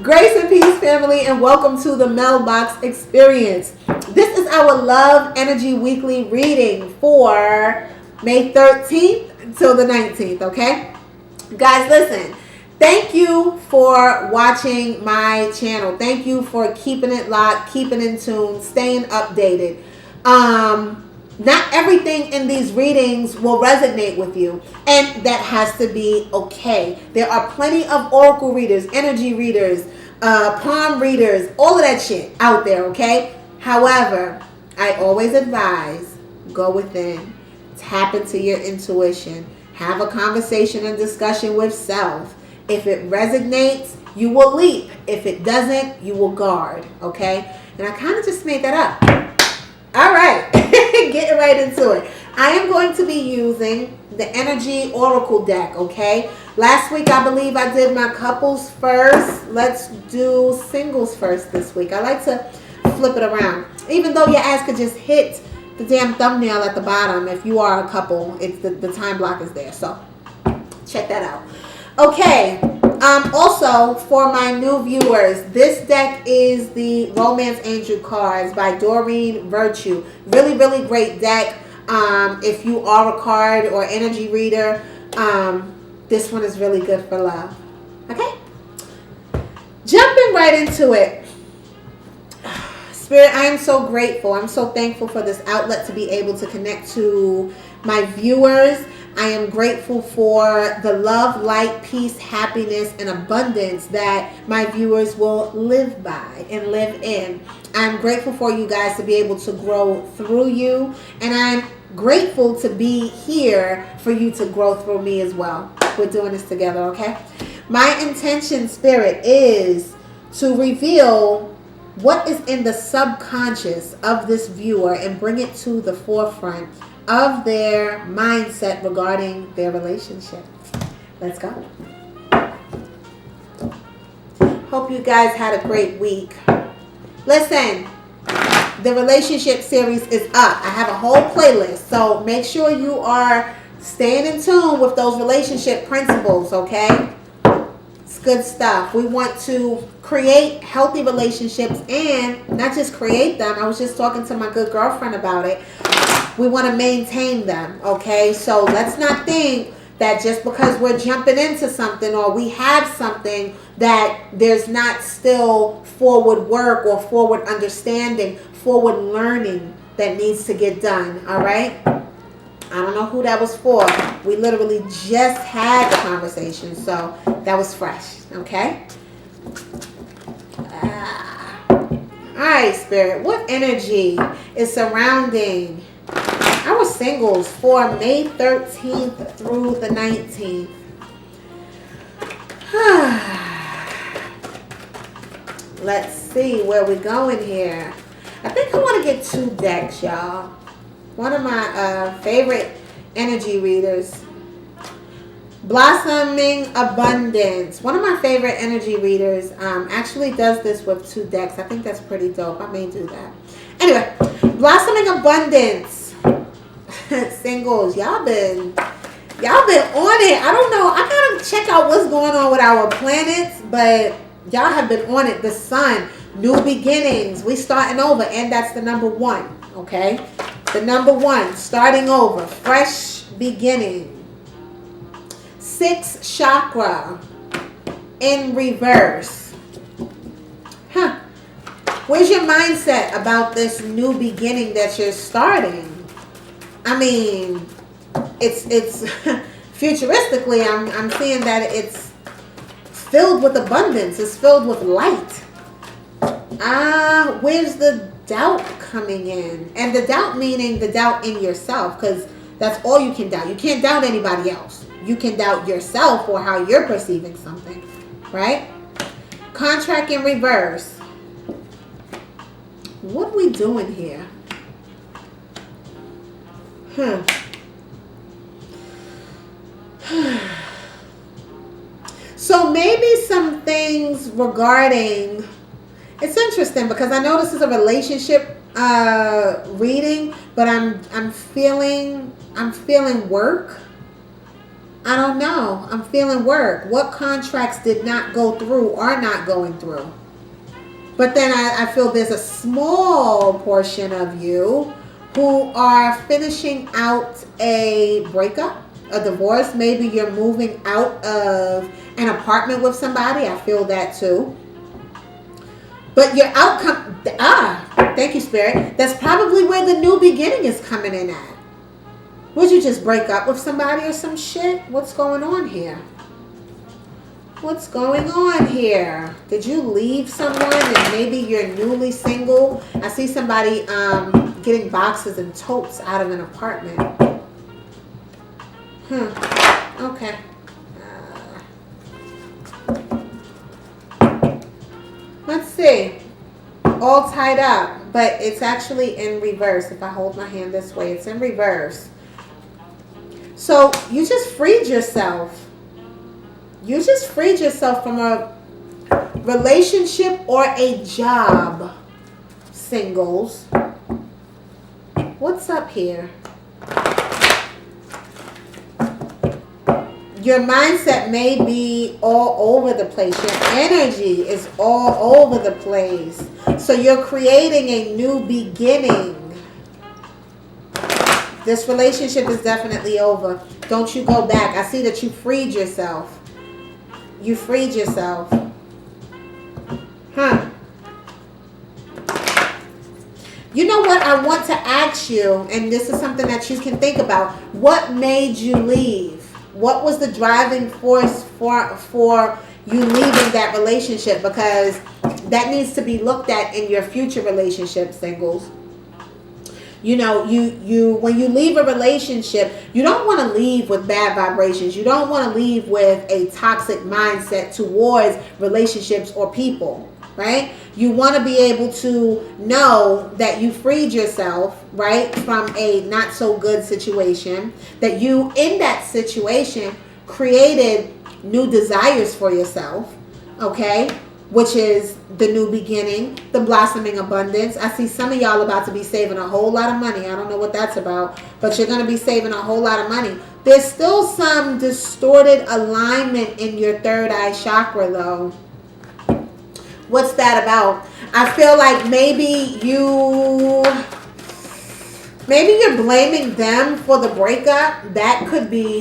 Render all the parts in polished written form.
Grace and peace, family, and welcome to the Mailbox Experience. This is our Love Energy Weekly reading for May 13th till the 19th, okay? Guys, listen. Thank you for watching my channel. Thank you for keeping it locked, keeping in tune, staying updated. Not everything in these readings will resonate with you, and that has to be okay. There are plenty of oracle readers, energy readers, palm readers, all of that shit out there, okay? However, I always advise, go within, tap into your intuition, have a conversation and discussion with self. If it resonates, you will leap. If it doesn't, you will guard, okay? And I kind of just made that up. All right, getting right into it. I am going to be using the Energy Oracle deck, okay? Last week, I believe I did my couples first. Let's do singles first this week. I like to flip it around. Even though your ass could just hit the damn thumbnail at the bottom. If you are a couple, it's the time block is there. So, check that out. Okay, also for my new viewers, this deck is the Romance Angel cards by Doreen Virtue. Really, really great deck. If you are a card or energy reader, this one is really good for love. Okay? Jumping right into it. Spirit, I am so grateful. I'm so thankful for this outlet to be able to connect to my viewers. I am grateful for the love, light, peace, happiness, and abundance that my viewers will live by and live in. I'm grateful for you guys to be able to grow through you. And I'm grateful to be here for you to grow through me as well. We're doing this together, okay? My intention, Spirit, is to reveal what is in the subconscious of this viewer and bring it to the forefront of their mindset regarding their relationship. Let's go. Hope you guys had a great week. Listen, the relationship series is up. I have a whole playlist, so make sure you are staying in tune with those relationship principles, okay? It's good stuff. We want to create healthy relationships and not just create them. I was just talking to my good girlfriend about it. We want to maintain them, okay? So let's not think that just because we're jumping into something or we have something that there's not still forward work or forward understanding, forward learning that needs to get done, all right? I don't know who that was for. We literally just had the conversation, so that was fresh, okay? All right, Spirit, what energy is surrounding our singles for May 13th through the 19th? Let's see where we're going here. I think I want to get two decks, y'all. One of my favorite energy readers, Blossoming Abundance. One of my favorite energy readers actually does this with two decks. I think that's pretty dope. I may do that. Anyway, Blossoming Abundance. Singles, y'all been on it. I don't know. I gotta check out what's going on with our planets, but y'all have been on it. The sun, new beginnings. We starting over, and that's the number one. Okay, the number one, starting over, fresh beginning. 6th chakra in reverse. Where's your mindset about this new beginning that you're starting? I mean, it's futuristically, I'm seeing that it's filled with abundance. It's filled with light. Where's the doubt coming in? And the doubt meaning the doubt in yourself, because that's all you can doubt. You can't doubt anybody else. You can doubt yourself or how you're perceiving something, right? Contract in reverse. What are we doing here? So maybe some things regarding, it's interesting because I know this is a relationship reading, but I'm feeling work. I don't know. I'm feeling work. What contracts did not go through, are not going through? But then I feel there's a small portion of you who are finishing out a breakup, a divorce. Maybe you're moving out of an apartment with somebody. I feel that too. But your outcome, thank you, Spirit. That's probably where the new beginning is coming in at. Would you just break up with somebody or some shit? What's going on here? What's going on here? Did you leave someone and maybe you're newly single? I see somebody getting boxes and totes out of an apartment. Okay. Let's see. All tied up, but it's actually in reverse. If I hold my hand this way, it's in reverse. So you just freed yourself. You just freed yourself from a relationship or a job, singles. What's up here? Your mindset may be all over the place. Your energy is all over the place. So you're creating a new beginning. This relationship is definitely over. Don't you go back. I see that you freed yourself. You freed yourself. You know what? I want to ask you, and this is something that you can think about. What made you leave? What was the driving force for you leaving that relationship? Because that needs to be looked at in your future relationship, singles. You know, you when you leave a relationship, you don't want to leave with bad vibrations. You don't want to leave with a toxic mindset towards relationships or people, right? You want to be able to know that you freed yourself, right, from a not so good situation, that you in that situation created new desires for yourself, okay? Which is the new beginning, the blossoming abundance. I see some of y'all about to be saving a whole lot of money. I don't know what that's about, but you're going to be saving a whole lot of money. There's still some distorted alignment in your third eye chakra, though. What's that about? I feel like maybe you're blaming them for the breakup. That could be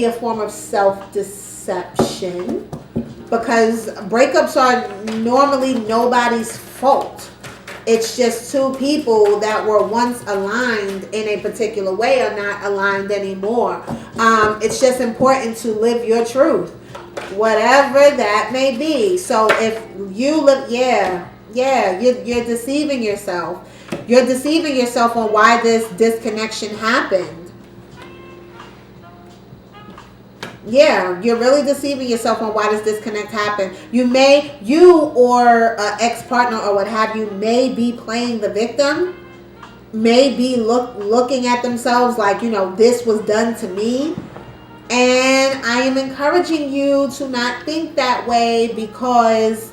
a form of self-deception. Because breakups are normally nobody's fault. It's just two people that were once aligned in a particular way are not aligned anymore. It's just important to live your truth, whatever that may be. So if you live, you're deceiving yourself. You're deceiving yourself on why this disconnection happened. Yeah, you're really deceiving yourself on why this disconnect happened. You or an ex-partner or what have you may be playing the victim, may be looking at themselves like, you know, this was done to me. And I am encouraging you to not think that way, because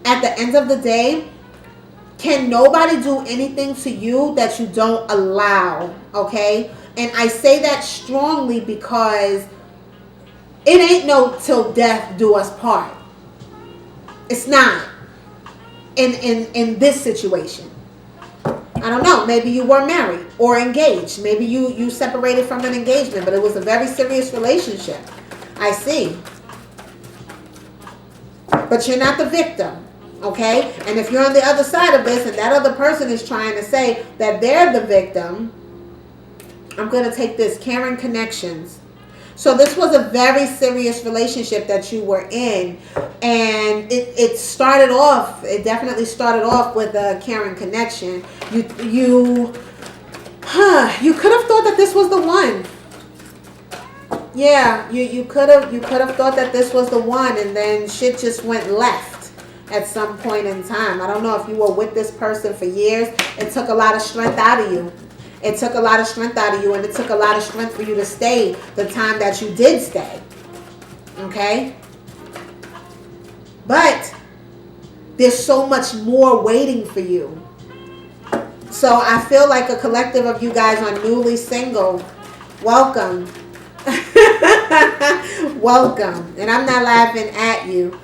at the end of the day, can nobody do anything to you that you don't allow, okay? And I say that strongly because it ain't no till death do us part. It's not. In this situation. I don't know. Maybe you were married or engaged. Maybe you separated from an engagement, but it was a very serious relationship. I see. But you're not the victim. Okay? And if you're on the other side of this and that other person is trying to say that they're the victim, I'm going to take this. Karen Connections. So this was a very serious relationship that you were in, and it definitely started off with a Karen connection. You could have thought that this was the one. Yeah, you could have thought that this was the one, and then shit just went left at some point in time. I don't know if you were with this person for years. It took a lot of strength out of you. It took a lot of strength out of you, and it took a lot of strength for you to stay the time that you did stay. Okay? But there's so much more waiting for you. So I feel like a collective of you guys are newly single. Welcome. Welcome. And I'm not laughing at you.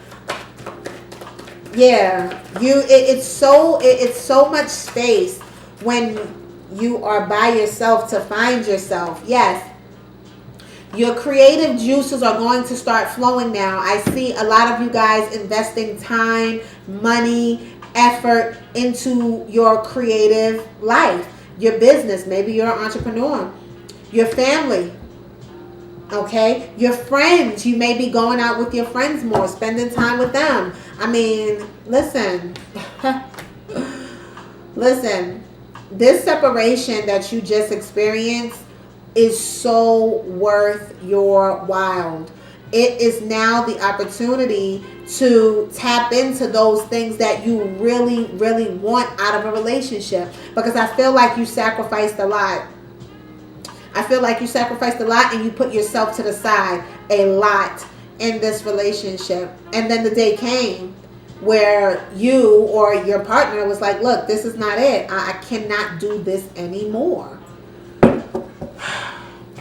Yeah, it's so much space when you are by yourself to find yourself. Yes, your creative juices are going to start flowing now. I see a lot of you guys investing time, money, effort into your creative life, your business. Maybe you're an entrepreneur, your family. Okay, your friends, you may be going out with your friends more, spending time with them. I mean, listen, listen, this separation that you just experienced is so worth your while. It is now the opportunity to tap into those things that you really, really want out of a relationship, because I feel like you sacrificed a lot. I feel like you sacrificed a lot and you put yourself to the side a lot in this relationship. And then the day came where you or your partner was like, look, this is not it. I cannot do this anymore. And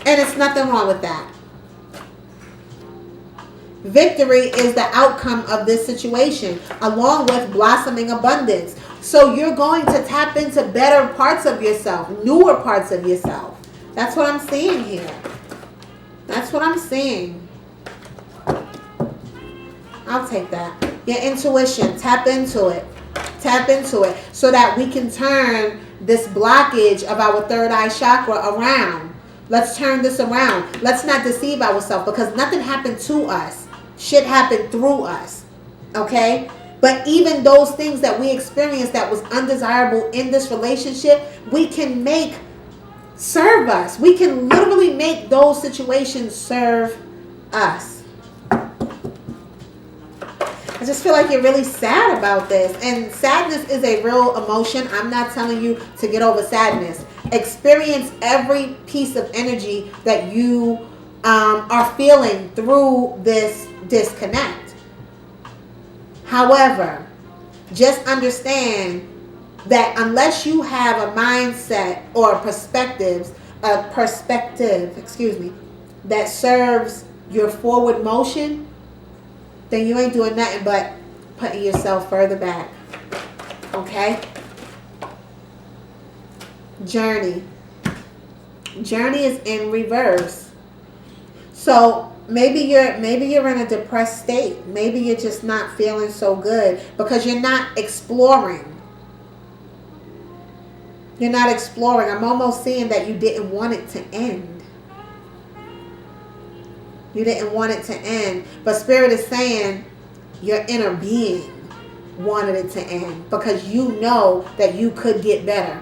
it's nothing wrong with that. Victory is the outcome of this situation, along with blossoming abundance. So you're going to tap into better parts of yourself, newer parts of yourself. That's what I'm seeing here. That's what I'm seeing. I'll take that. Your intuition. Tap into it. Tap into it so that we can turn this blockage of our third eye chakra around. Let's turn this around. Let's not deceive ourselves, because nothing happened to us. Shit happened through us. Okay? But even those things that we experienced that was undesirable in this relationship, we can make serve us. We can literally make those situations serve us. I just feel like you're really sad about this. And sadness is a real emotion. I'm not telling you to get over sadness. Experience every piece of energy that you are feeling through this disconnect. However, just understand that unless you have a mindset or a perspective, that serves your forward motion, then you ain't doing nothing but putting yourself further back. Okay? Journey is in reverse. So maybe you're in a depressed state. Maybe you're just not feeling so good because you're not exploring. You're not exploring. I'm almost seeing that you didn't want it to end. You didn't want it to end. But Spirit is saying your inner being wanted it to end because you know that you could get better.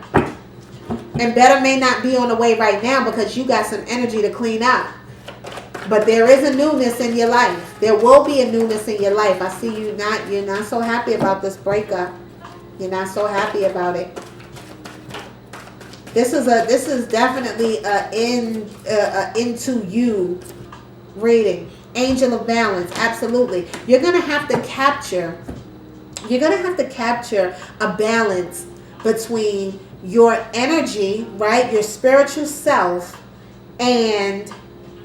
And better may not be on the way right now because you got some energy to clean up. But there is a newness in your life. There will be a newness in your life. I see you're not so happy about this breakup. You're not so happy about it. This is definitely into you reading. Angel of balance, absolutely. You're gonna have to capture a balance between your energy, right? Your spiritual self and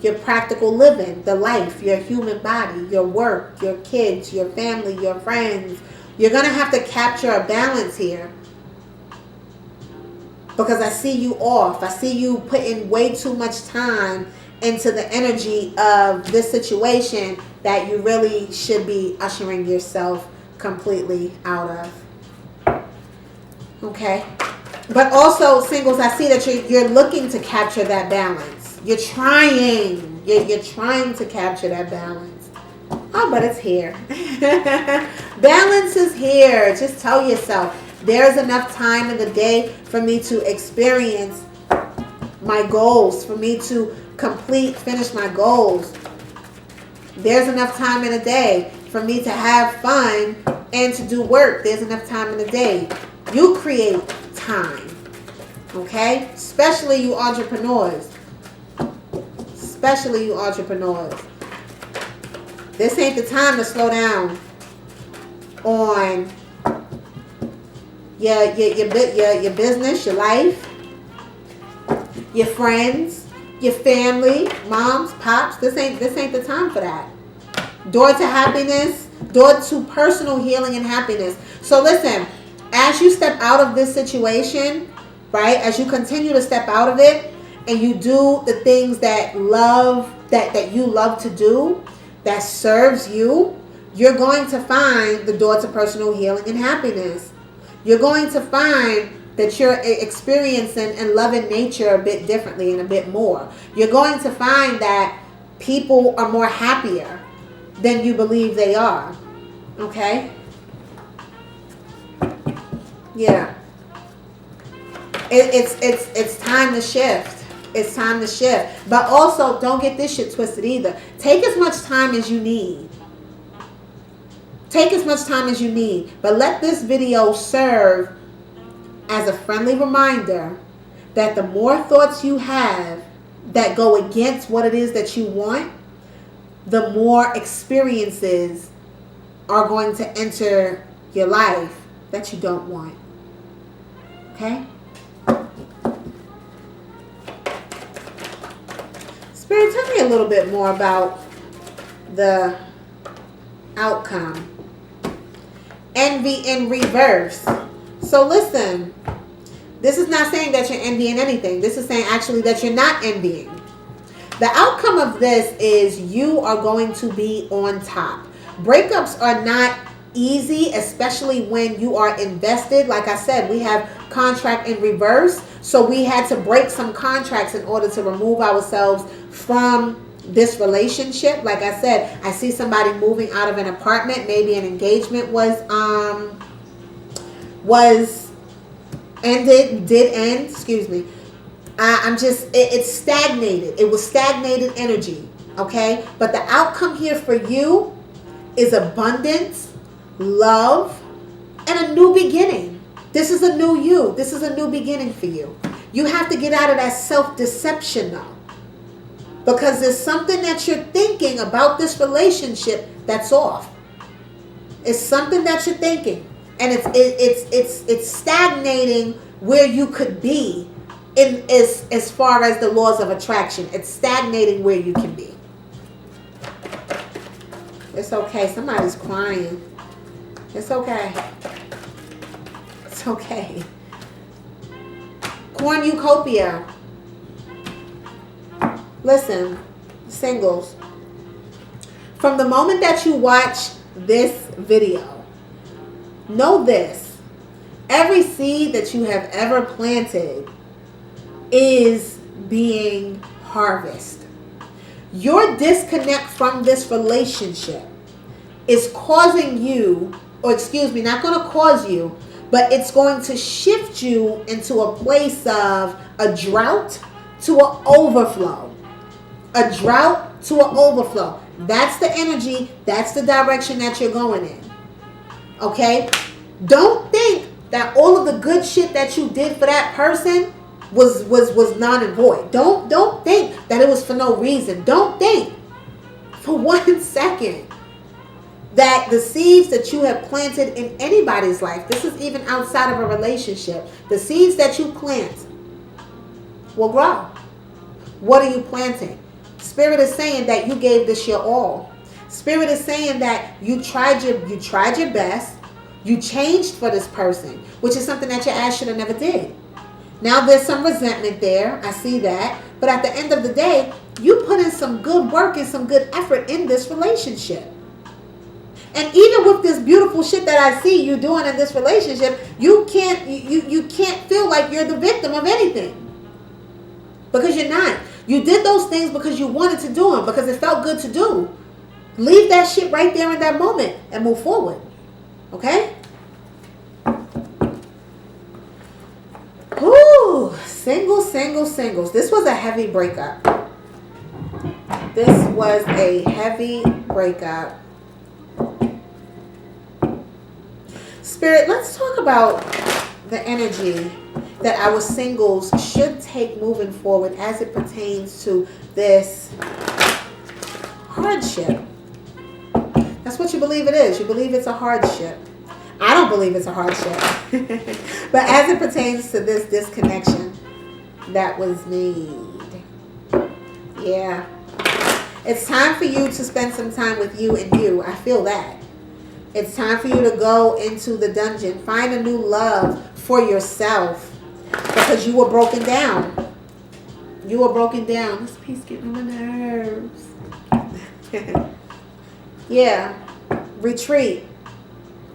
your practical living, the life, your human body, your work, your kids, your family, your friends. You're gonna have to capture a balance here. Because I see you off. I see you putting way too much time into the energy of this situation that you really should be ushering yourself completely out of. Okay? But also, singles, I see that you're looking to capture that balance. You're trying. You're trying to capture that balance. Oh, but it's here. Balance is here. Just tell yourself, there's enough time in the day for me to experience my goals, for me to finish my goals. There's enough time in a day for me to have fun and to do work. There's enough time in the day. You create time. Okay? Especially you entrepreneurs. This ain't the time to slow down on your business, your life, your friends, your family, moms, pops. This ain't the time for that. Door to happiness, door to personal healing and happiness. So listen, as you step out of this situation, right? As you continue to step out of it and you do the things that you love to do, that serves you, you're going to find the door to personal healing and happiness. You're going to find that you're experiencing and loving nature a bit differently and a bit more. You're going to find that people are more happier than you believe they are. Okay? Yeah. It's time to shift. It's time to shift. But also, don't get this shit twisted either. Take as much time as you need. Take as much time as you need. But let this video serve as a friendly reminder that the more thoughts you have that go against what it is that you want, the more experiences are going to enter your life that you don't want. Okay? Spirit, tell me a little bit more about the outcome. Envy in reverse. So listen, this is not saying that you're envying anything. This is saying actually that you're not envying. The outcome of this is you are going to be on top. Breakups are not easy, especially when you are invested. Like I said, we have contract in reverse. So we had to break some contracts in order to remove ourselves from this relationship. Like I said, I see somebody moving out of an apartment. Maybe an engagement was ended, did end, excuse me. It's stagnated. It was stagnated energy, okay? But the outcome here for you is abundance, love, and a new beginning. This is a new you. This is a new beginning for you. You have to get out of that self-deception though. Because there's something that you're thinking about this relationship that's off. It's something that you're thinking. And it's stagnating where you could be as far as the laws of attraction. It's stagnating where you can be. It's okay. Somebody's crying. It's okay. It's okay. Cornucopia. Listen, singles. From the moment that you watch this video, know this. Every seed that you have ever planted is being harvested. Your disconnect from this relationship is causing you, or excuse me, not going to cause you, but it's going to shift you into a place of a drought to an overflow. A drought to an overflow. That's the energy, that's the direction that you're going in. Okay? Don't think that all of the good shit that you did for that person was non and void. Don't think that it was for no reason. Don't think for 1 second that the seeds that you have planted in anybody's life, this is even outside of a relationship, the seeds that you plant will grow. What are you planting? Spirit is saying that you gave this your all. Spirit is saying that you tried your best. You changed for this person, which is something that your ass should have never did. Now there's some resentment there. I see that. But at the end of the day, you put in some good work and some good effort in this relationship. And even with this beautiful shit that I see you doing in this relationship, you can't feel like you're the victim of anything. Because you're not. You did those things because you wanted to do them, because it felt good to do. Leave that shit right there in that moment and move forward. Okay? Ooh, singles. This was a heavy breakup. This was a heavy breakup. Spirit, let's talk about the energy that our singles should take moving forward as it pertains to this hardship. That's what you believe it is. You believe it's a hardship. I don't believe it's a hardship. But as it pertains to this disconnection that was made. Yeah. It's time for you to spend some time with you and you. I feel that. It's time for you to go into the dungeon. Find a new love for yourself. Because you were broken down. You were broken down. This piece getting on my nerves. Yeah. Retreat.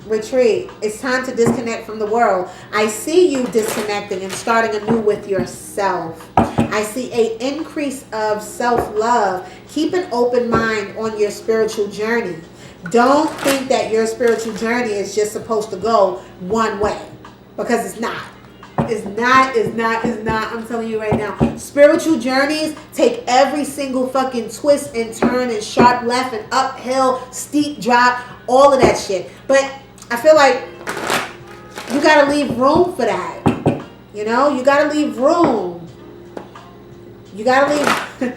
Retreat. It's time to disconnect from the world. I see you disconnecting and starting anew with yourself. I see an increase of self-love. Keep an open mind on your spiritual journey. Don't think that your spiritual journey is just supposed to go one way. Because it's not. It's not. I'm telling you right now. Spiritual journeys take every single fucking twist and turn and sharp left and uphill, steep drop, all of that shit. But I feel like you got to leave room for that. You know, you got to leave room. You got to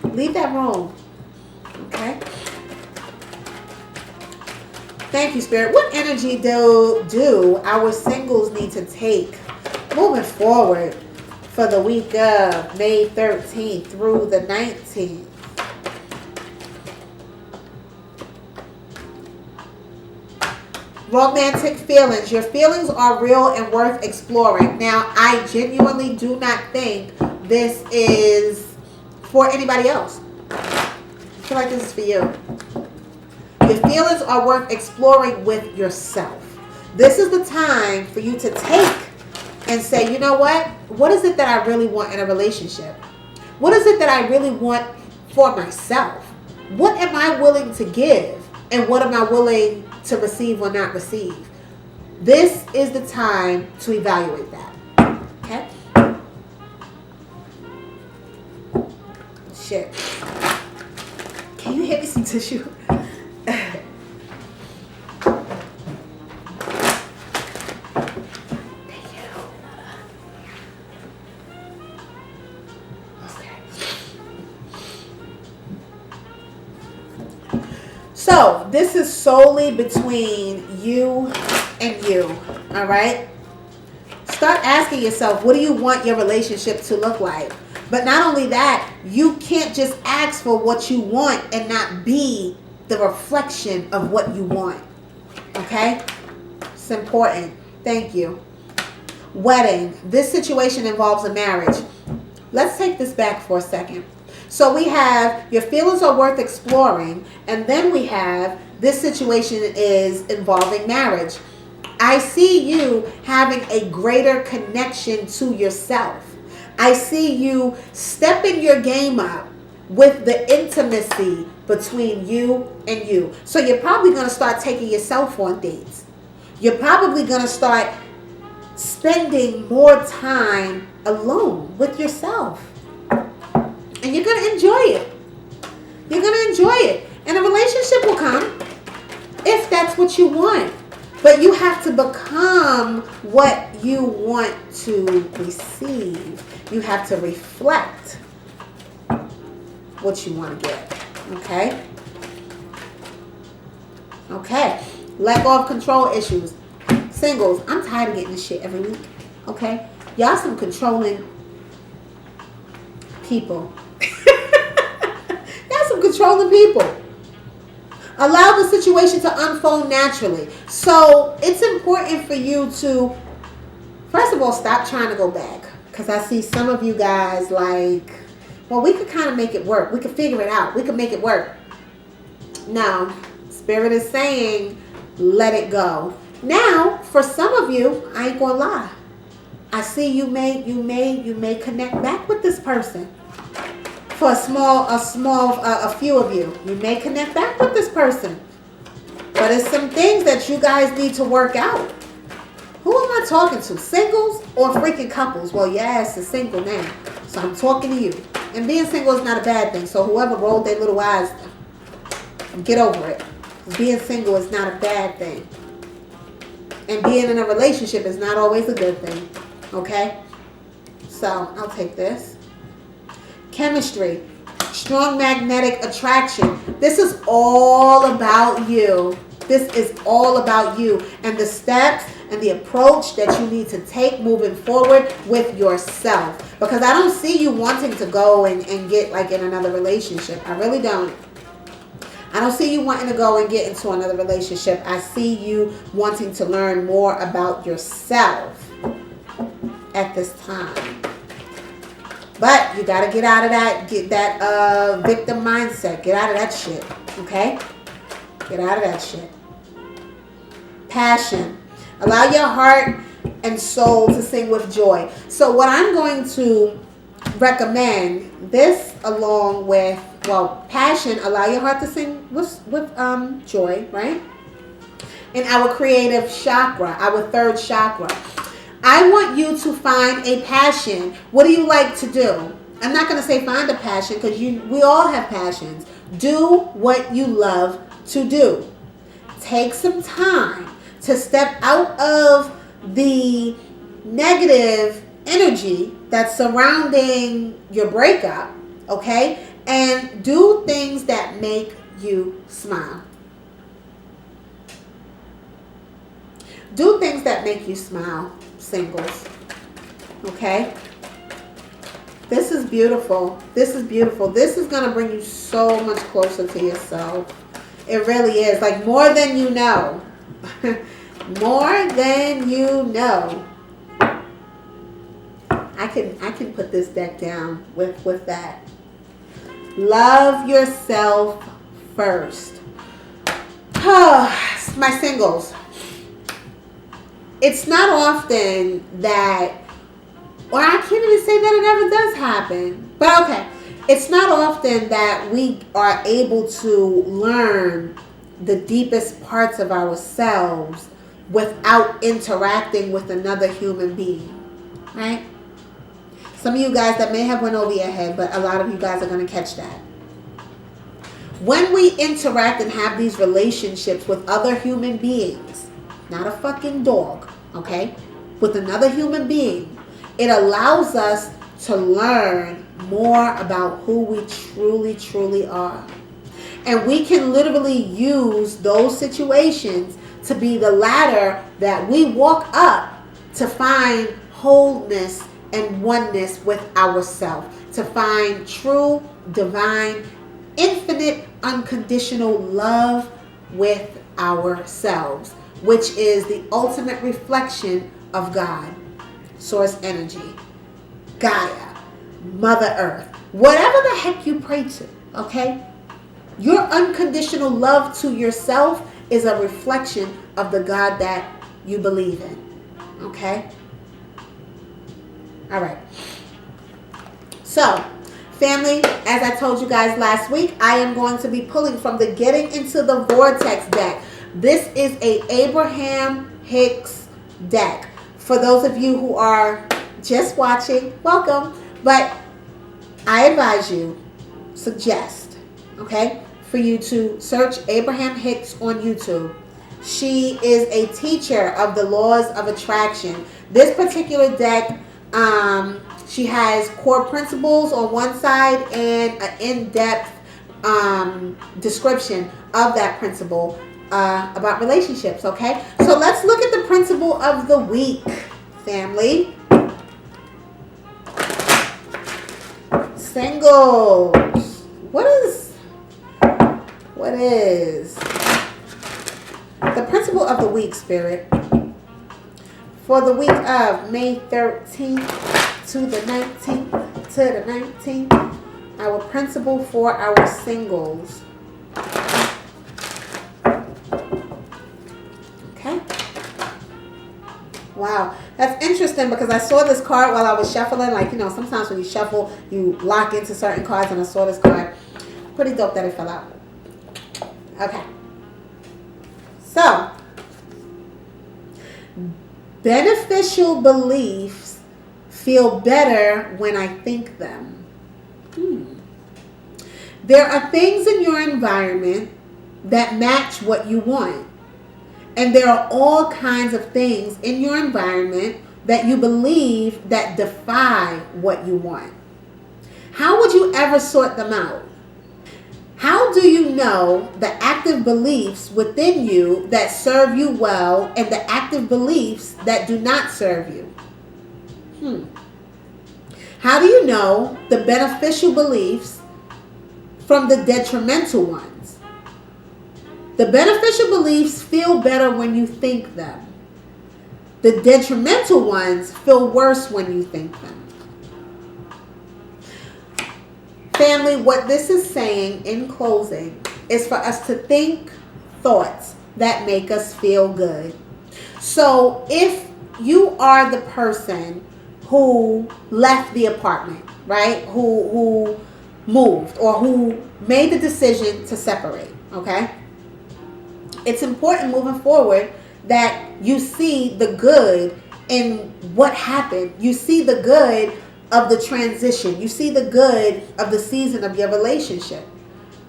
leave that room. Okay? Thank you, Spirit. What energy do our singles need to take moving forward for the week of May 13th through the 19th? Romantic feelings. Your feelings are real and worth exploring. Now, I genuinely do not think this is for anybody else. I feel like this is for you. Your feelings are worth exploring with yourself. This is the time for you to take and say, you know what? What is it that I really want in a relationship? What is it that I really want for myself? What am I willing to give? And what am I willing to receive or not receive? This is the time to evaluate that. Okay? Shit. Can you hit me some tissue? So, this is solely between you and you, all right? Start asking yourself, what do you want your relationship to look like? But not only that, you can't just ask for what you want and not be the reflection of what you want, okay? It's important. Thank you. Wedding. This situation involves a marriage. Let's take this back for a second. So we have your feelings are worth exploring, and then we have this situation is involving marriage. I see you having a greater connection to yourself. I see you stepping your game up with the intimacy between you and you. So you're probably going to start taking yourself on dates. You're probably going to start spending more time alone with yourself. And you're going to enjoy it. You're going to enjoy it. And a relationship will come if that's what you want. But you have to become what you want to receive. You have to reflect what you want to get. Okay? Okay. Let go of control issues. Singles, I'm tired of getting this shit every week. Okay? Y'all some controlling people. Y'all some controlling people. Allow the situation to unfold naturally. So it's important for you to, first of all, stop trying to go back. Because I see some of you guys like, well, we could kind of make it work. We could figure it out. We could make it work. No. Spirit is saying, let it go. Now, for some of you, I ain't going to lie. I see you may connect back with this person. For a few of you, you may connect back with this person. But it's some things that you guys need to work out. Who am I talking to? Singles or freaking couples? Well, your ass is single now. So I'm talking to you. And being single is not a bad thing. So whoever rolled their little eyes, get over it. Being single is not a bad thing. And being in a relationship is not always a good thing. Okay? So I'll take this. Chemistry, strong magnetic attraction. This is all about you. This is all about you and the steps and the approach that you need to take moving forward with yourself. Because I don't see you wanting to go and get like in another relationship. I really don't. I don't see you wanting to go and get into another relationship. I see you wanting to learn more about yourself at this time. But you got to get out of that, victim mindset. Get out of that shit, okay? Get out of that shit. Passion. Allow your heart and soul to sing with joy. So what I'm going to recommend, this along with, passion, allow your heart to sing with joy, right? And our creative chakra, our third chakra. I want you to find a passion. What do you like to do? I'm not going to say find a passion because we all have passions. Do what you love to do. Take some time to step out of the negative energy that's surrounding your breakup, okay? And do things that make you smile. Do things that make you smile, singles. Okay? This is beautiful. This is beautiful. This is going to bring you so much closer to yourself. It really is. Like more than you know. More than you know. I can put this deck down with that. Love yourself first. My singles. It's not often that, or I can't even say that it ever does happen. But okay, it's not often that we are able to learn the deepest parts of ourselves without interacting with another human being, right? Some of you guys that may have went over your head, but a lot of you guys are going to catch that. When we interact and have these relationships with other human beings, not a fucking dog, okay, with another human being, it allows us to learn more about who we truly, truly are. And we can literally use those situations to be the ladder that we walk up to find wholeness and oneness with ourselves, to find true, divine, infinite, unconditional love with ourselves, which is the ultimate reflection of God, source energy, Gaia, Mother Earth, whatever the heck you pray to, okay? Your unconditional love to yourself is a reflection of the God that you believe in, okay? All right. So, family, as I told you guys last week, I am going to be pulling from the Getting Into the Vortex deck. This is a Abraham Hicks deck. For those of you who are just watching, welcome. But I advise you, suggest, okay, for you to search Abraham Hicks on YouTube. She is a teacher of the laws of attraction. This particular deck, she has core principles on one side and an in-depth description of that principle about relationships, okay? So let's look at the principle of the week, family. Singles. What is the principle of the week, Spirit? For the week of May 13th to the 19th, our principle for our singles. Okay. Wow. That's interesting because I saw this card while I was shuffling. Like, you know, sometimes when you shuffle, you lock into certain cards, and I saw this card. Pretty dope that it fell out. Okay. So, beneficial beliefs feel better when I think them. There are things in your environment that match what you want. And there are all kinds of things in your environment that you believe that defy what you want. How would you ever sort them out? How do you know the active beliefs within you that serve you well and the active beliefs that do not serve you? How do you know the beneficial beliefs from the detrimental ones? The beneficial beliefs feel better when you think them. The detrimental ones feel worse when you think them. Family, what this is saying in closing is for us to think thoughts that make us feel good. So if you are the person who left the apartment, right? Who moved or who made the decision to separate, okay? It's important moving forward that you see the good in what happened. You see the good of the transition. You see the good of the season of your relationship.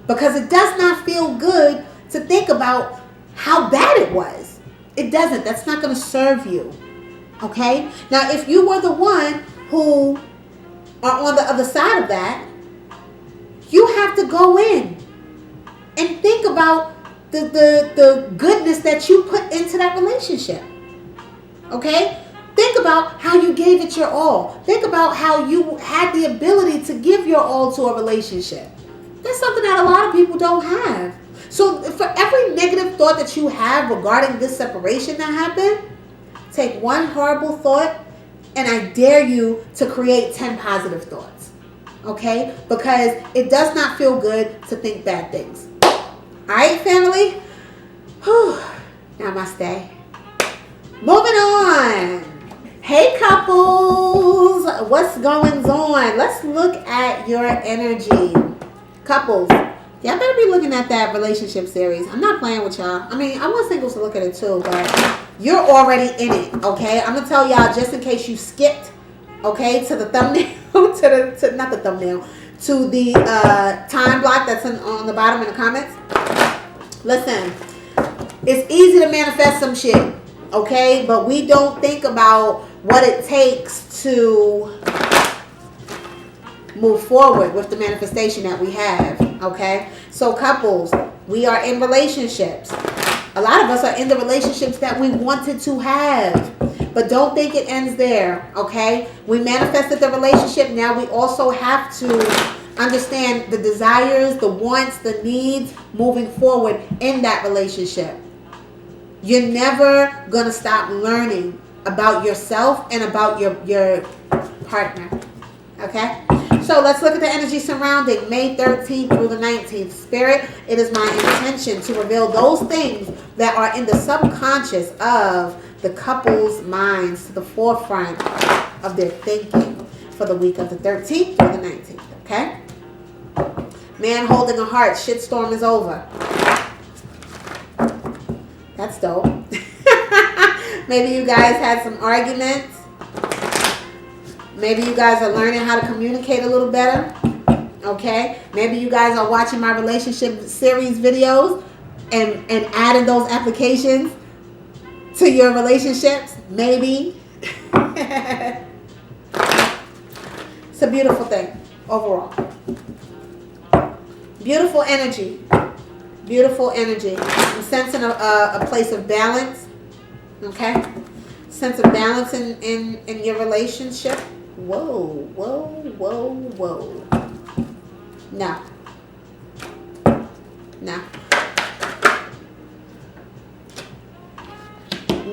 Because it does not feel good to think about how bad it was. It doesn't. That's not going to serve you. Okay? Now, if you were the one who are on the other side of that, you have to go in and think about the goodness that you put into that relationship. Okay? Think about how you gave it your all. Think about how you had the ability to give your all to a relationship. That's something that a lot of people don't have. So for every negative thought that you have regarding this separation that happened, take one horrible thought and I dare you to create 10 positive thoughts. Okay? Because it does not feel good to think bad things. Alright, family? Whew. Namaste. Moving on. Hey couples, what's going on? Let's look at your energy. Couples, y'all better be looking at that relationship series. I'm not playing with y'all. I mean, I want singles to look at it too, but you're already in it, okay? I'm going to tell y'all just in case you skipped, okay, to the thumbnail, not the thumbnail, to the time block that's on the bottom in the comments. Listen, it's easy to manifest some shit, okay? But we don't think about what it takes to move forward with the manifestation that we have, okay? So couples, we are in relationships. A lot of us are in the relationships that we wanted to have. But don't think it ends there, okay? We manifested the relationship. Now we also have to understand the desires, the wants, the needs moving forward in that relationship. You're never going to stop learning about yourself and about your partner. Okay? So let's look at the energy surrounding May 13th through the 19th. Spirit, it is my intention to reveal those things that are in the subconscious of the couple's minds to the forefront of their thinking for the week of the 13th through the 19th. Okay? Man holding a heart. Shitstorm is over. That's dope. Maybe you guys had some arguments. Maybe you guys are learning how to communicate a little better. Okay? Maybe you guys are watching my relationship series videos and adding those applications to your relationships. Maybe. It's a beautiful thing overall. Beautiful energy. Beautiful energy. I'm sensing a place of balance. Okay? Sense of balance in your relationship. Whoa, whoa, whoa, whoa. No. No.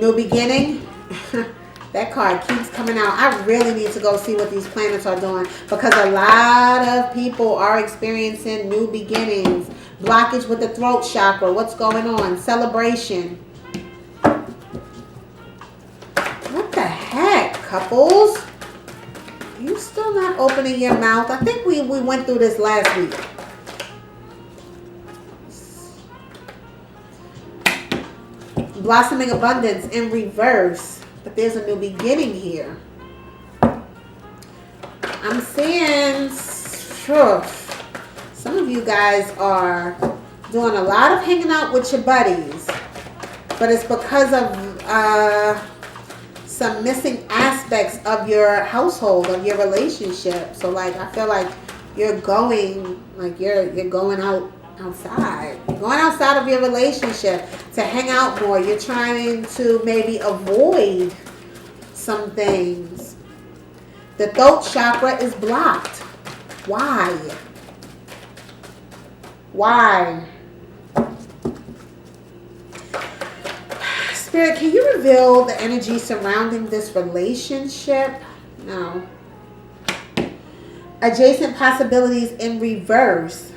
New beginning. That card keeps coming out. I really need to go see what these planets are doing because a lot of people are experiencing new beginnings. Blockage with the throat chakra. What's going on? Celebration. What the heck, couples? You still not opening your mouth? I think we went through this last week. Blossoming abundance in reverse. But there's a new beginning here. I'm seeing some of you guys are doing a lot of hanging out with your buddies. But it's because of some missing aspects of your household, of your relationship. So like I feel like you're going out outside. You're going outside of your relationship to hang out more. You're trying to maybe avoid some things. The throat chakra is blocked. Why? Why? Spirit, can you reveal the energy surrounding this relationship? No. Adjacent possibilities in reverse.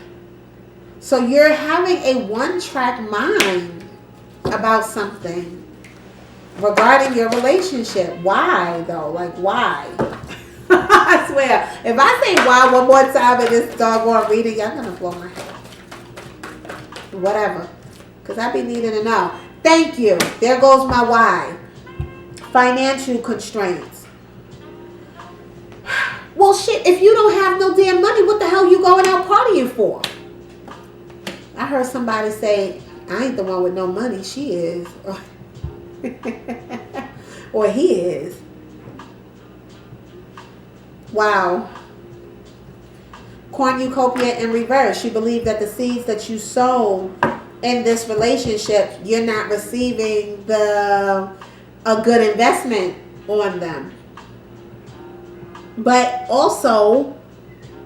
So you're having a one-track mind about something regarding your relationship. Why, though? Like, why? I swear, if I say why one more time in this doggone reading, y'all gonna blow my head. Whatever. Because I be needing to know. Thank you. There goes my why. Financial constraints. Well, shit, if you don't have no damn money, what the hell you going out partying for? I heard somebody say, I ain't the one with no money. She is. Or he is. Wow. Cornucopia in reverse. You believe that the seeds that you sow in this relationship, you're not receiving a good investment on them. But also,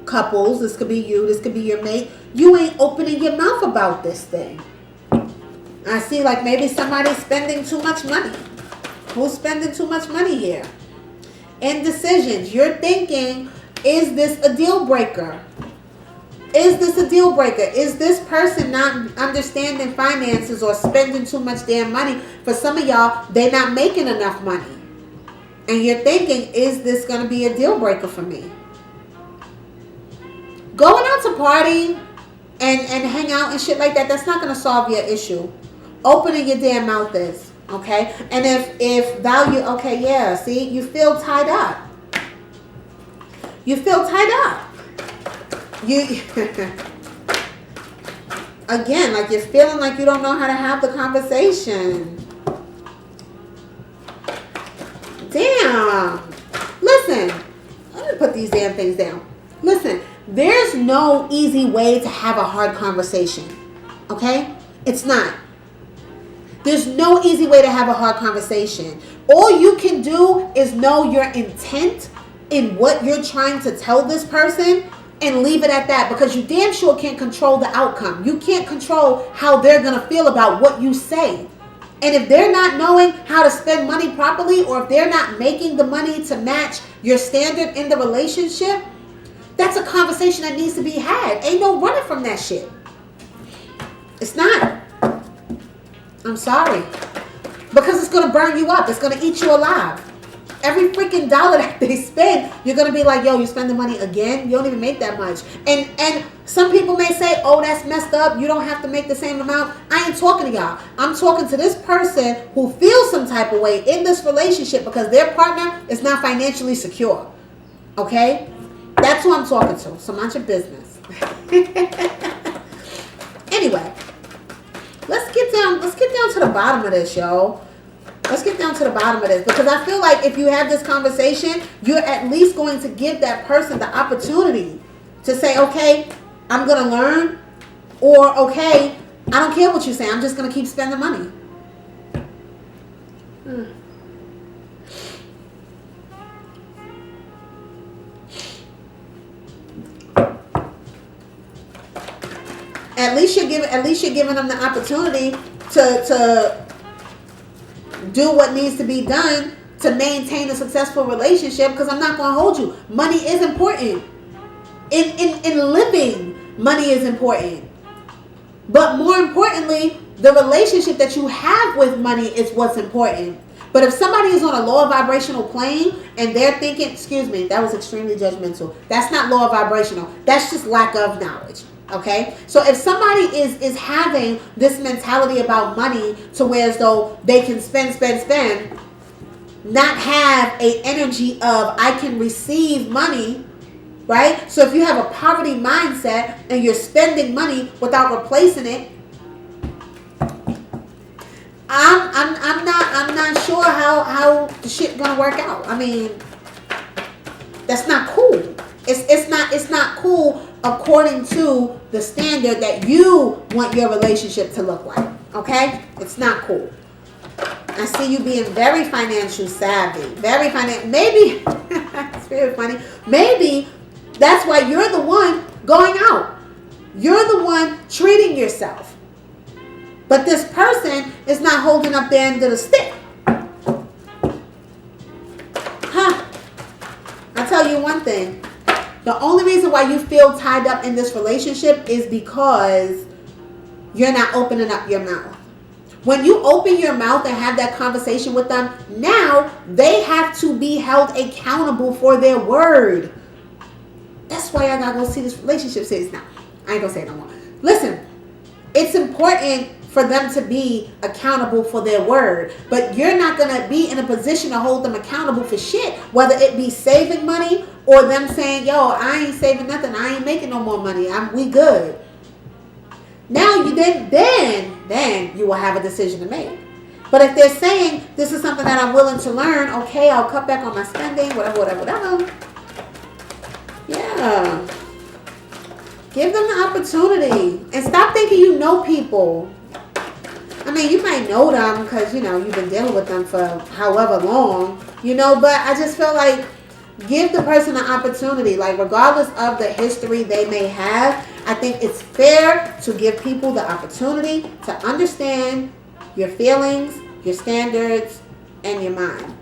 couples, this could be you, this could be your mate, you ain't opening your mouth about this thing. I see like maybe somebody's spending too much money. Who's spending too much money here? Indecisions. You're thinking, is this a deal breaker? Is this a deal breaker? Is this person not understanding finances or spending too much damn money? For some of y'all, they're not making enough money. And you're thinking, is this going to be a deal breaker for me? Going out to party and hang out and shit like that, that's not going to solve your issue. Opening your damn mouth is, okay? And if value, okay, yeah, see, you feel tied up. You feel tied up. You again, like you're feeling like you don't know how to have the conversation. Damn. Listen, let me put these damn things down. Listen, there's no easy way to have a hard conversation. Okay? It's not. There's no easy way to have a hard conversation. All you can do is know your intent in what you're trying to tell this person and leave it at that, because you damn sure can't control the outcome. You can't control how they're going to feel about what you say. And if they're not knowing how to spend money properly, or if they're not making the money to match your standard in the relationship, that's a conversation that needs to be had. Ain't no running from that shit. It's not. I'm sorry. Because it's going to burn you up. It's going to eat you alive. Every freaking dollar that they spend, you're going to be like, yo, you spend the money again? You don't even make that much. And some people may say, oh, that's messed up. You don't have to make the same amount. I ain't talking to y'all. I'm talking to this person who feels some type of way in this relationship because their partner is not financially secure. Okay? That's who I'm talking to. So mind your business. Anyway, let's get down to the bottom of this, yo. Let's get down to the bottom of this, because I feel like if you have this conversation, you're at least going to give that person the opportunity to say, okay, I'm going to learn, or okay, I don't care what you say, I'm just going to keep spending money. At least you're giving them the opportunity to do what needs to be done to maintain a successful relationship, because I'm not going to hold you. Money is important. In living, money is important. But more importantly, the relationship that you have with money is what's important. But if somebody is on a lower vibrational plane and they're thinking, excuse me, that was extremely judgmental. That's not lower vibrational. That's just lack of knowledge. Okay, so if somebody is having this mentality about money to where as though they can spend, not have a energy of I can receive money, right? So if you have a poverty mindset and you're spending money without replacing it, I'm not sure how the shit gonna work out. I mean, that's not cool. It's not cool according to the standard that you want your relationship to look like. Okay? It's not cool. I see you being very financial savvy. Maybe, it's very funny. Maybe that's why you're the one going out. You're the one treating yourself. But this person is not holding up the end of the stick. I'll tell you one thing. The only reason why you feel tied up in this relationship is because you're not opening up your mouth. When you open your mouth and have that conversation with them, now they have to be held accountable for their word. That's why I gotta go see this relationship series now. I ain't gonna say it no more. Listen, it's important for them to be accountable for their word, but you're not gonna be in a position to hold them accountable for shit, whether it be saving money or them saying, yo, I ain't saving nothing, I ain't making no more money, we good. Now you then you will have a decision to make. But if they're saying this is something that I'm willing to learn, okay, I'll cut back on my spending, whatever. Yeah. Give them the opportunity and stop thinking you know people. I mean, you might know them because, you've been dealing with them for however long, but I just feel like give the person an opportunity. Like, regardless of the history they may have, I think it's fair to give people the opportunity to understand your feelings, your standards, and your mind.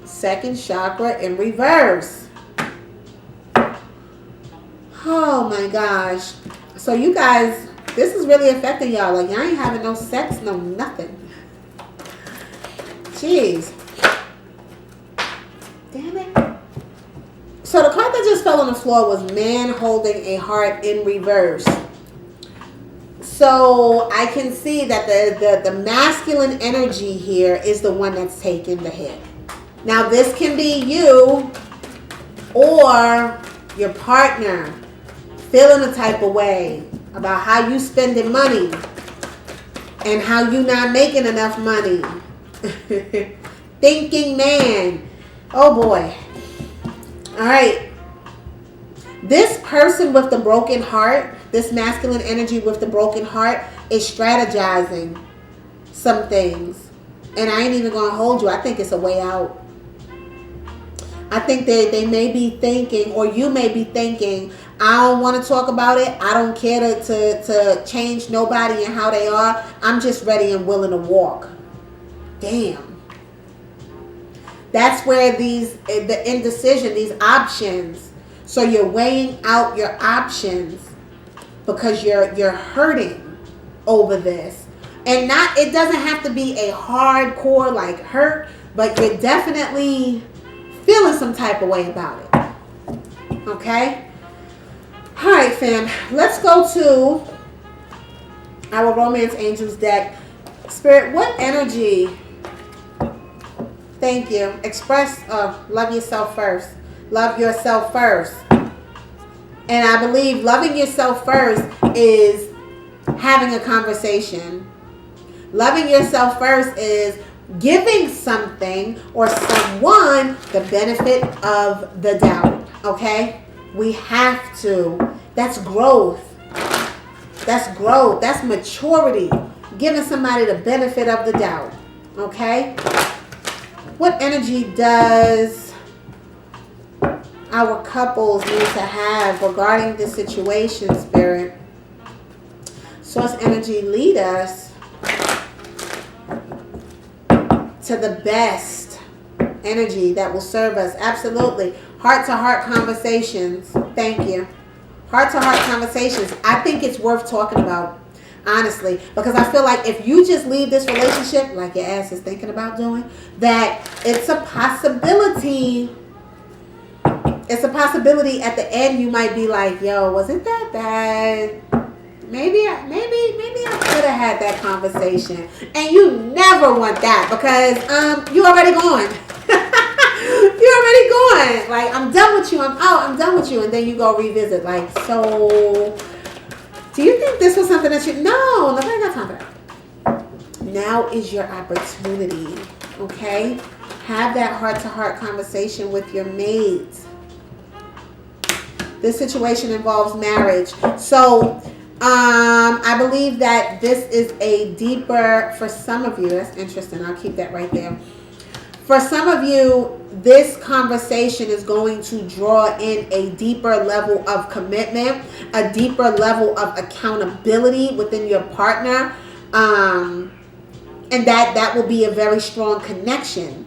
Second chakra in reverse. Oh my gosh. So you guys, this is really affecting y'all. Like, y'all ain't having no sex, no nothing. Jeez. Damn it. So the card that just fell on the floor was man holding a heart in reverse. So I can see that the masculine energy here is the one that's taking the hit. Now this can be you or your partner feeling a type of way about how you spending money and how you not making enough money. Thinking man. Oh boy. All right. This person with the broken heart, this masculine energy with the broken heart, is strategizing some things. And I ain't even going to hold you. I think it's a way out. I think they may be thinking, or you may be thinking, I don't want to talk about it. I don't care to change nobody and how they are. I'm just ready and willing to walk. Damn. That's where the indecision, these options. So you're weighing out your options because you're hurting over this. And it doesn't have to be a hardcore like hurt, but you're definitely feeling some type of way about it. Okay? All right, fam. Let's go to our Romance Angels deck. Spirit, what energy? Thank you. Express, love yourself first. Love yourself first. And I believe loving yourself first is having a conversation. Loving yourself first is giving something or someone the benefit of the doubt. Okay? We have to. That's growth. That's growth. That's maturity. Giving somebody the benefit of the doubt. Okay? What energy does our couples need to have regarding this situation, Spirit? Source energy, lead us to the best energy that will serve us. Absolutely. Heart-to-heart conversations. Thank you. Heart-to-heart conversations. I think it's worth talking about, honestly, because I feel like if you just leave this relationship, like your ass is thinking about doing, that it's a possibility. It's a possibility at the end you might be like, yo, wasn't that bad? Maybe I could have had that conversation. And you never want that because you already gone. You're already gone. Like, I'm done with you. I'm out. I'm done with you. And then you go revisit. Like, so, do you think this was something that you... No, nobody got time for that. Now is your opportunity. Okay? Have that heart-to-heart conversation with your mate. This situation involves marriage. So I believe that this is a deeper, for some of you, that's interesting. I'll keep that right there. For some of you, this conversation is going to draw in a deeper level of commitment, a deeper level of accountability within your partner. And that will be a very strong connection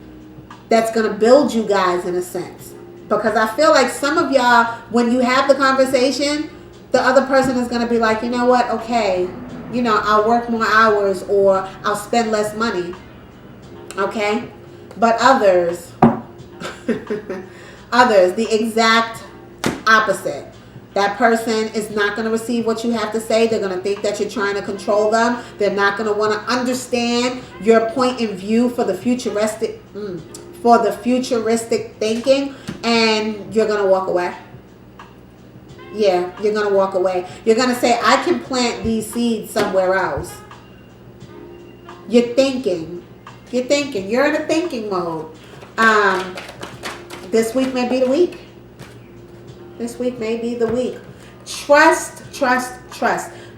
that's going to build you guys in a sense. Because I feel like some of y'all, when you have the conversation, the other person is going to be like, you know what, okay, I'll work more hours or I'll spend less money. Okay? But others, the exact opposite. That person is not going to receive what you have to say. They're going to think that you're trying to control them. They're not going to want to understand your point of view for the futuristic thinking, and you're going to walk away. Yeah, you're going to walk away. You're going to say, I can plant these seeds somewhere else. You're thinking. You're in a thinking mode. This week may be the week. Trust.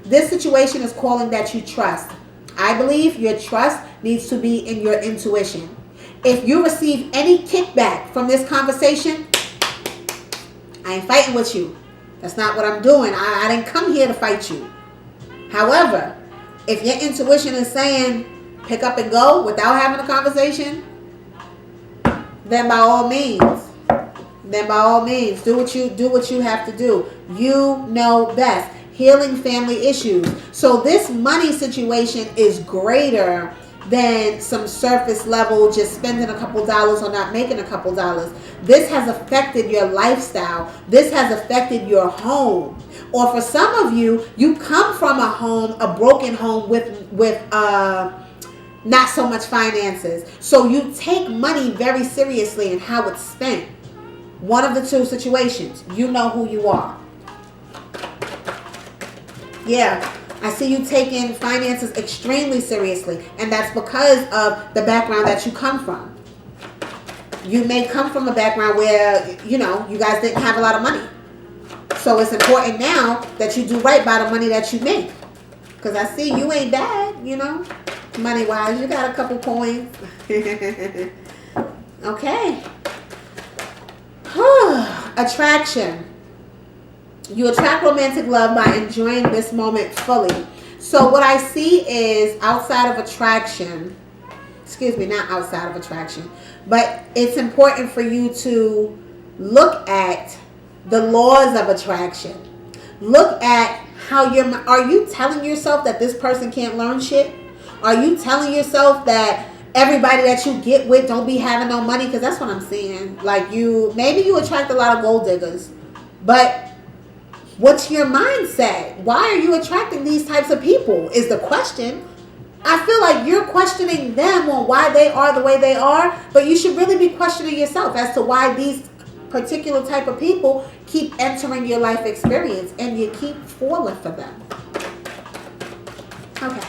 This situation is calling that you trust. I believe your trust needs to be in your intuition. If you receive any kickback from this conversation, I ain't fighting with you. That's not what I'm doing. I didn't come here to fight you. However, if your intuition is saying pick up and go without having a conversation, then by all means, do what you have to do. You know best. Healing family issues. So this money situation is greater than some surface level, just spending a couple dollars or not making a couple dollars. This has affected your lifestyle. This has affected your home. Or for some of you, you come from a broken home with not so much finances. So you take money very seriously and how it's spent. One of the two situations. You know who you are. Yeah. I see you taking finances extremely seriously, and that's because of the background that you come from. You may come from a background where, you guys didn't have a lot of money. So it's important now that you do right by the money that you make. Because I see you ain't bad, money-wise. You got a couple coins. Okay. Attraction. You attract romantic love by enjoying this moment fully. So what I see is not outside of attraction, but it's important for you to look at the laws of attraction. Look at how are you telling yourself that this person can't learn shit? Are you telling yourself that everybody that you get with don't be having no money? Because that's what I'm seeing. Like maybe you attract a lot of gold diggers, but what's your mindset? Why are you attracting these types of people is the question. I feel like you're questioning them on why they are the way they are, but you should really be questioning yourself as to why these particular type of people keep entering your life experience and you keep falling for them. Okay.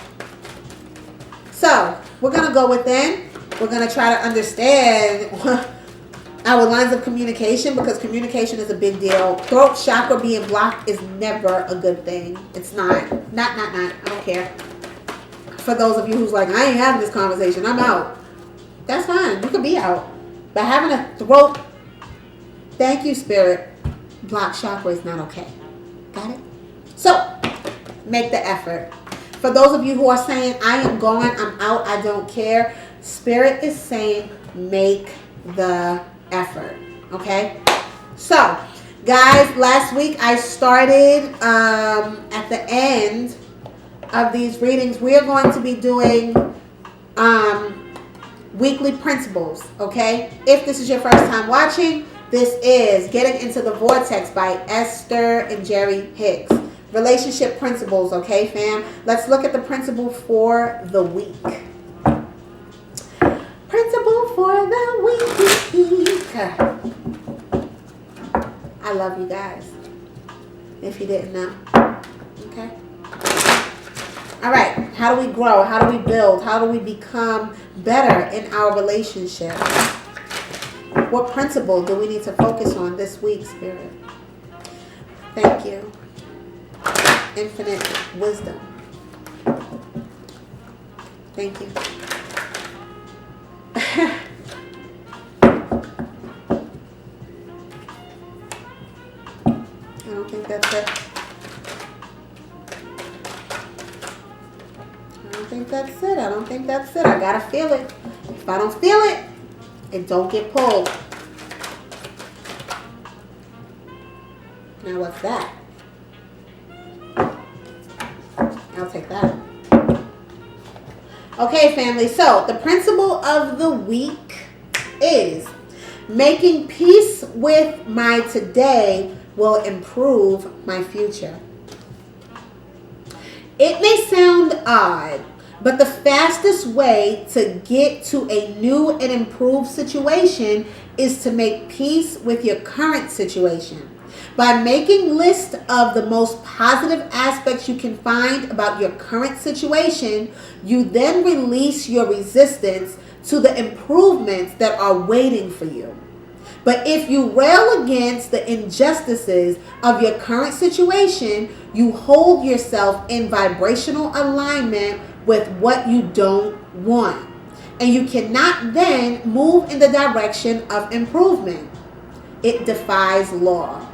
So, we're going to go within. We're going to try to understand our lines of communication, because communication is a big deal. Throat chakra being blocked is never a good thing. It's not. Not. I don't care. For those of you who's like, I ain't having this conversation, I'm out. That's fine. You could be out. But having a throat, thank you, spirit, blocked chakra is not okay. Got it? So, make the effort. For those of you who are saying, I am going, I'm out, I don't care, spirit is saying, make the effort. Okay? So, guys, last week I started at the end of these readings, we are going to be doing weekly principles. Okay? If this is your first time watching, this is Getting Into the Vortex by Esther and Jerry Hicks. Relationship principles, okay, fam? Let's look at the principle for the week. Principle for the week. I love you guys. If you didn't know. Okay? All right. How do we grow? How do we build? How do we become better in our relationship? What principle do we need to focus on this week, Spirit? Thank you. Infinite wisdom. Thank you. I don't think that's it. I don't think that's it. I don't think that's it. I gotta feel it. If I don't feel it, it don't get pulled. Now what's that? I'll take that. Okay, family. So the principle of the week is making peace with my today will improve my future. It may sound odd, but the fastest way to get to a new and improved situation is to make peace with your current situation. By making lists of the most positive aspects you can find about your current situation, you then release your resistance to the improvements that are waiting for you. But if you rail against the injustices of your current situation, you hold yourself in vibrational alignment with what you don't want. And you cannot then move in the direction of improvement. It defies law.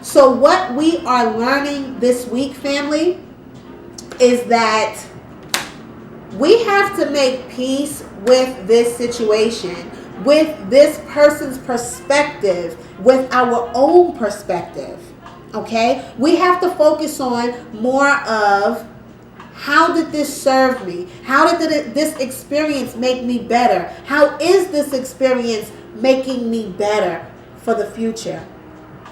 So what we are learning this week, family, is that we have to make peace with this situation, with this person's perspective, with our own perspective. Okay? We have to focus on more of, how did this serve me? How did this experience make me better? How is this experience making me better for the future?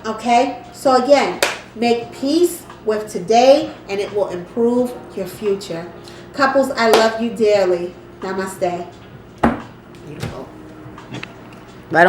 Okay? So again, make peace with today and it will improve your future. Couples, I love you dearly. Namaste.